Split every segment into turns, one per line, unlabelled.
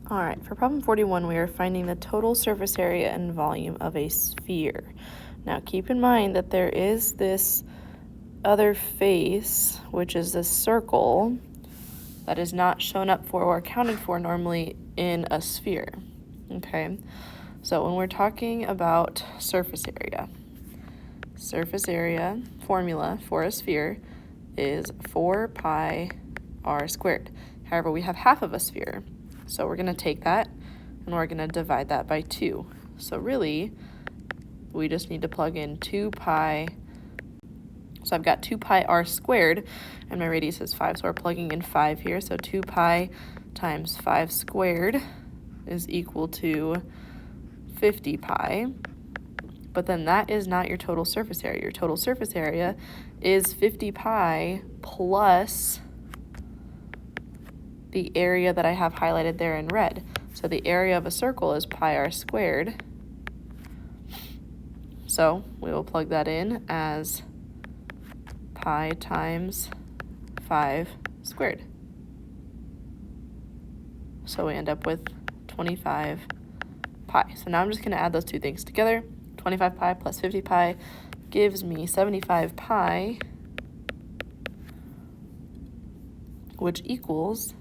All right, for problem 41, we are finding the total surface area and volume of a sphere. Now keep in mind that there is this other face, which is this circle, that is not shown up for or accounted for normally in a sphere. Okay, so when we're talking about surface area formula for a sphere is 4 pi r squared. However, we have half of a sphere. So we're going to take that and we're going to divide that by 2. So really, we just need to plug in 2 pi. So I've got 2 pi r squared, and my radius is 5. So we're plugging in 5 here. So 2 pi times 5 squared is equal to 50 pi. But then that is not your total surface area. Your total surface area is 50 pi plus the area that I have highlighted there in red. So the area of a circle is pi r squared. So we will plug that in as pi times 5 squared. So we end up with 25 pi. So now I'm just going to add those two things together. 25 pi plus 50 pi gives me 75 pi, which equals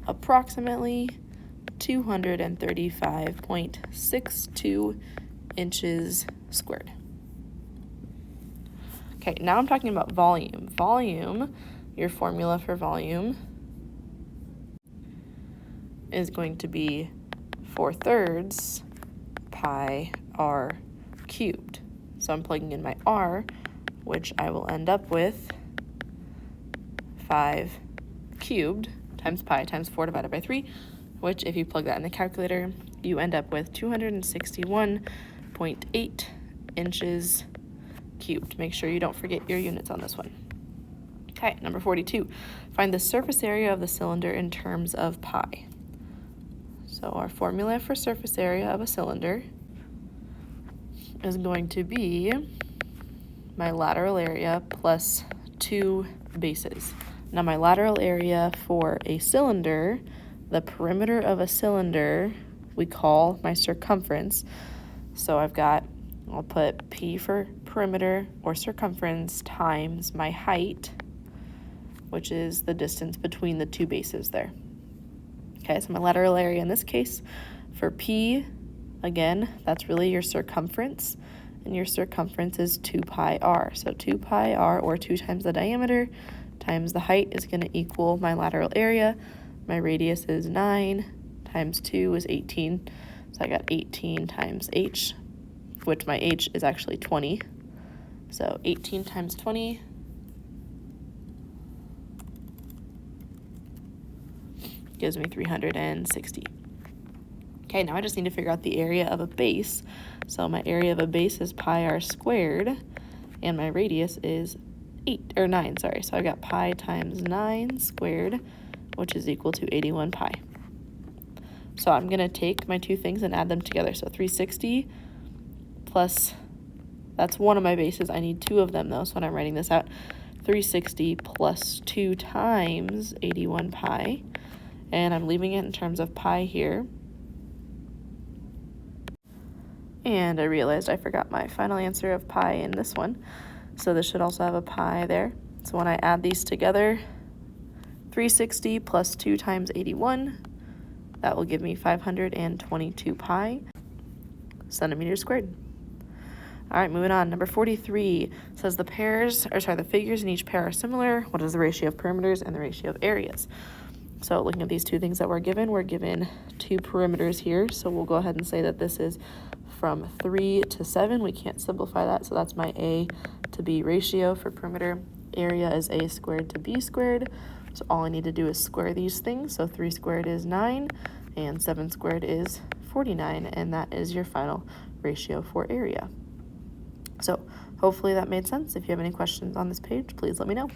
approximately 235.62 inches squared. Okay, now I'm talking about volume. Volume, your formula for volume is going to be 4/3 pi r cubed. So I'm plugging in my r, which I will end up with 5 cubed times pi times 4 divided by 3, which if you plug that in the calculator, you end up with 261.8 inches cubed. Make sure you don't forget your units on this one. Okay, number 42. Find the surface area of the cylinder in terms of pi. So our formula for surface area of a cylinder is going to be my lateral area plus 2 bases. Now my lateral area for a cylinder, the perimeter of a cylinder, we call my circumference. So I'll put P for perimeter or circumference times my height, which is the distance between the two bases there. Okay, so my lateral area in this case for P, again, that's really your circumference, and your circumference is 2 pi r. So 2 pi r, or 2 times the diameter, times the height is going to equal my lateral area. My radius is 9 times 2 is 18. So I got 18 times h, which my h is actually 20. So 18 times 20 gives me 360. Okay, now I just need to figure out the area of a base. So my area of a base is pi r squared, and my radius is 9, sorry. So I got pi times 9 squared, which is equal to 81 pi. So I'm going to take my two things and add them together. So 360 plus, that's one of my bases. I need 2 of them though, so when I'm writing this out, 360 plus 2 times 81 pi, and I'm leaving it in terms of pi here. And I realized I forgot my final answer of pi in this one. So this should also have a pi there. So when I add these together, 360 plus 2 times 81, that will give me 522 pi centimeters squared. All right, moving on. Number 43 says the figures in each pair are similar. What is the ratio of perimeters and the ratio of areas? So looking at these two things that we're given 2 perimeters here. So we'll go ahead and say that this is from 3 to 7. We can't simplify that, so that's my A to B ratio for perimeter. Area is A squared to B squared. So all I need to do is square these things. So 3 squared is 9, and 7 squared is 49, and that is your final ratio for area. So hopefully that made sense. If you have any questions on this page, please let me know.